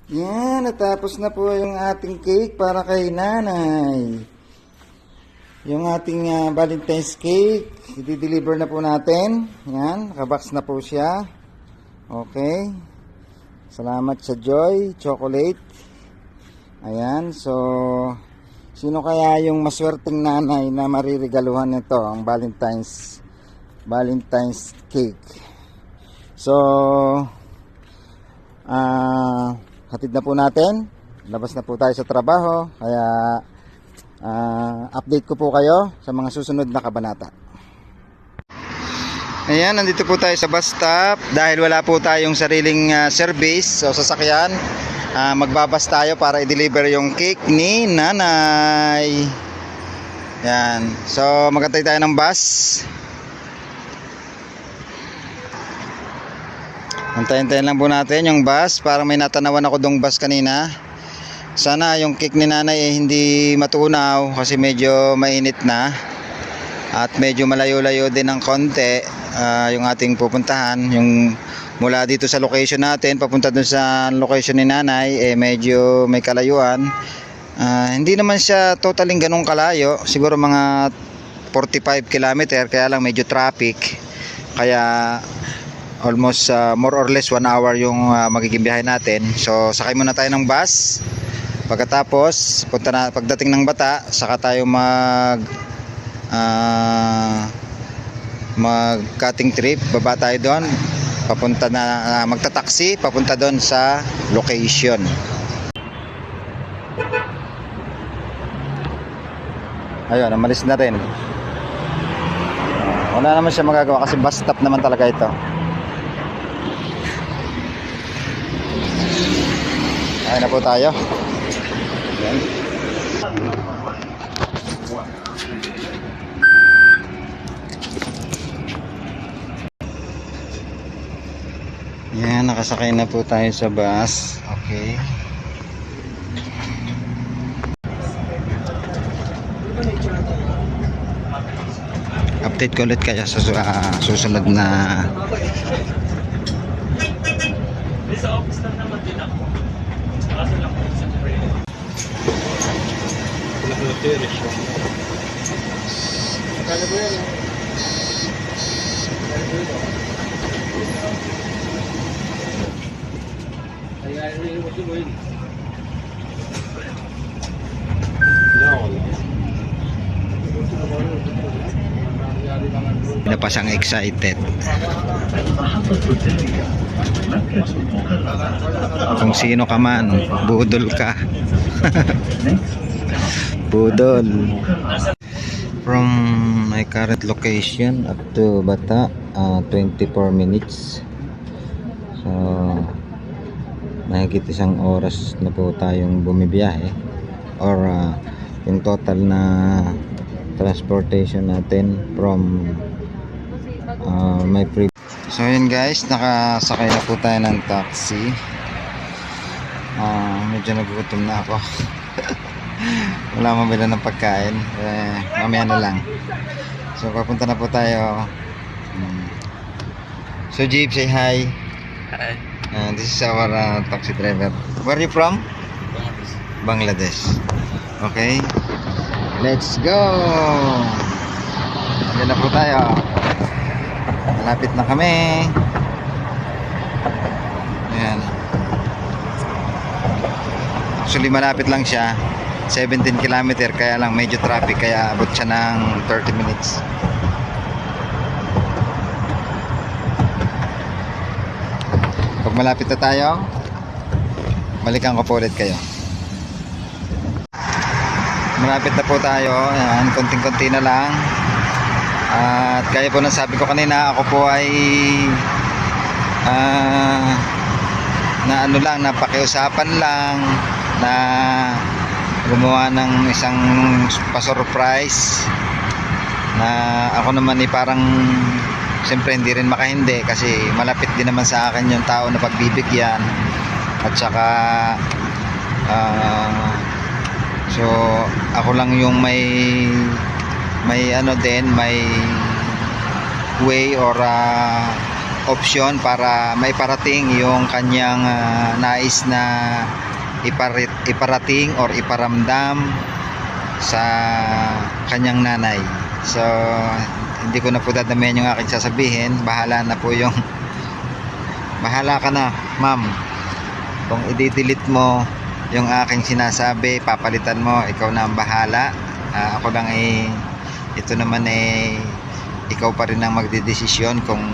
Yan, natapos na po yung ating cake para kay nanay. Yung ating Valentine's cake, i-deliver na po natin. Yan, nakabox na po siya. Okay. Salamat sa Joy Chocolate. Ayan, so sino kaya yung maswerteng nanay na maririgaluhan nito ang Valentine's cake. So, hatid na po natin. Labas na po tayo sa trabaho. Kaya update ko po kayo sa mga susunod na kabanata. Ayan, nandito po tayo sa bus stop. Dahil wala po tayong sariling service o sasakyan, magbabas tayo para i-deliver yung cake ni nanay. Yan. So magantay tayo ng bus. Antayin-tayin lang po natin yung bus. Parang may natanawan ako dong bus kanina. Sana yung cake ni nanay hindi matunaw kasi medyo mainit na. At medyo malayo-layo din ng konti yung ating pupuntahan. Yung mula dito sa location natin papunta dun sa location ni nanay medyo may kalayuan. Hindi naman siya totaling ganong kalayo. Siguro mga 45 kilometer, kaya lang medyo traffic. Kaya almost more or less 1 hour yung magiging biyahe natin. So sakay muna tayo ng bus. Pagkatapos pagdating ng Bata, saka tayo mag cutting trip. Baba tayo doon, papunta na magta-taxi papunta doon sa location. Ayun, umalis na rin. Wala naman siya magagawa kasi bus stop naman talaga ito. Ayun na po tayo. Ayan. Yan, nakasakay na po tayo sa bus. Okay. Update ko ulit kaya sa susunod na sa office lang naman din ako. Kaso lang po sa friend. Akala ko yan. Hindi pa siyang excited. Kung sino ka man, budol ka. Budol. From my current location up to Bata, 24 minutes. So mahigit 1 oras na po tayong bumibiyahe, or yung total na transportation natin from my previous. So yun guys, nakasakay na po tayo ng taxi. Medyo nagugutom na ako. Wala mabila ng pagkain, mamaya na lang. So papunta na po tayo. So Jeep, say hi. Hi. This is our taxi driver. Where are you from? Bangladesh. Okay, let's go. Diyan na po tayo. Malapit na kami. Ayan. Actually malapit lang siya, 17 kilometer, kaya lang medyo traffic, kaya abot siya ng 30 minutes. Pag malapit na tayo, balikan ko po ulit kayo. Malapit na po tayo. Ayan, konting-konti na lang. At kaya po nasabi ko kanina, ako po ay na ano lang, napakiusapan lang na gumawa ng isang pa-surprise na ako naman ay parang siyempre hindi rin makahindi kasi malapit din naman sa akin yung tao na pagbibigyan. At saka so ako lang yung may ano din, may way or option para maiparating yung kanyang nais na iparating or iparamdam sa kanyang nanay. So hindi ko na po dadamihan yung aking sasabihin. Bahala na po yung bahala ka na ma'am kung i-delete mo yung aking sinasabi, papalitan mo, ikaw na ang bahala. Ako lang ito naman ikaw pa rin ang magdedesisyon kung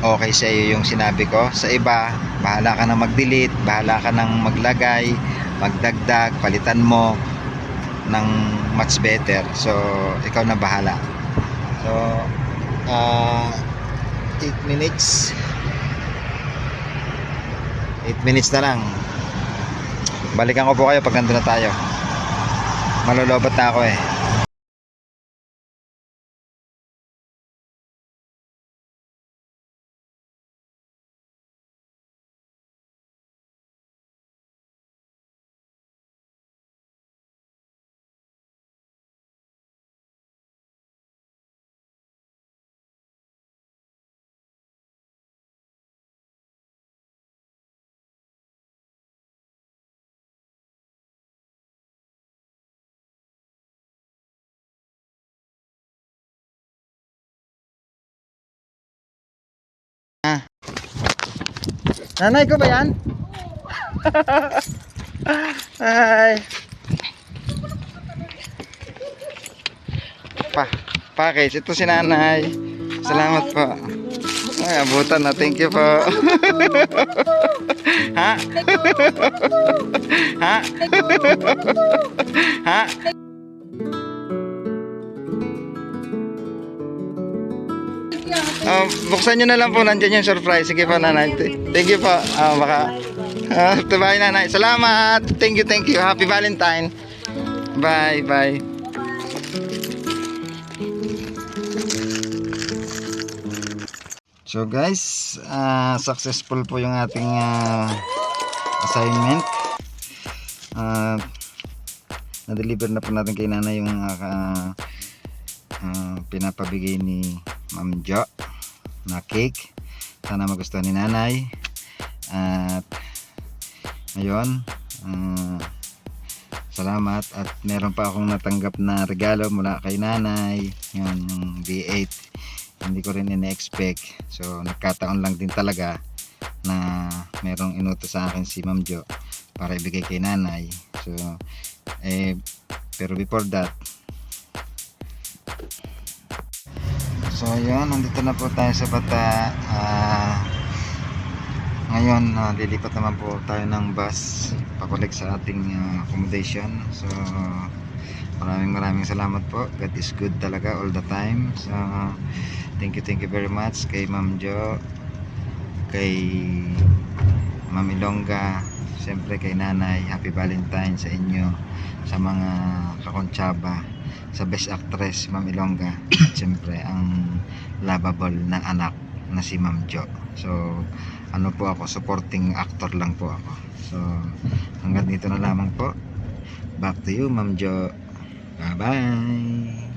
okay sa iyo yung sinabi ko. Sa iba, bahala ka nang mag-delete, bahala ka nang maglagay, magdagdag, palitan mo ng much better. So ikaw na bahala. So 8 minutes 8 minutes na lang. Balikan ko po kayo pag nandun na tayo. Malulobot na ako eh. Nanay ko ba yan? Ay. Package. Ito si nanay. Salamat po. Ay, abutan na. Thank you po. Ha? Ha? Ha? Buksan nyo na lang po. Nandiyan yung surprise. Sige po, nanay. Thank you po. Baka. Bye, nanay. Salamat. Thank you, thank you. Happy Valentine. Bye, bye. So guys, successful po yung ating assignment. Na-deliver na po natin kay nanay yung pinapabigay ni Ma'am Jo na cake. Sana magustuhan ni nanay. At ngayon, salamat. At meron pa akong natanggap na regalo mula kay nanay. Yun, yung V8. Hindi ko rin ina-expect. So nagkataon lang din talaga na merong inutos sa akin si Ma'am Jo para ibigay kay nanay. So pero before that, so yun, nandito na po tayo sa Bata. Ngayon lilipat naman po tayo ng bus pakulik sa ating accommodation. So maraming salamat po. God is good talaga all the time. So thank you very much kay Ma'am Jo, kay Ma'am Ilongga, siyempre kay nanay. Happy Valentine sa inyo, sa mga kakontsaba, sa Best Actress Ma'am Ilongga, at siyempre ang lovable na anak na si Ma'am Jo. So ano po ako, supporting actor lang po ako. So hanggang dito na lamang po. Back to you Ma'am Jo. Bye bye.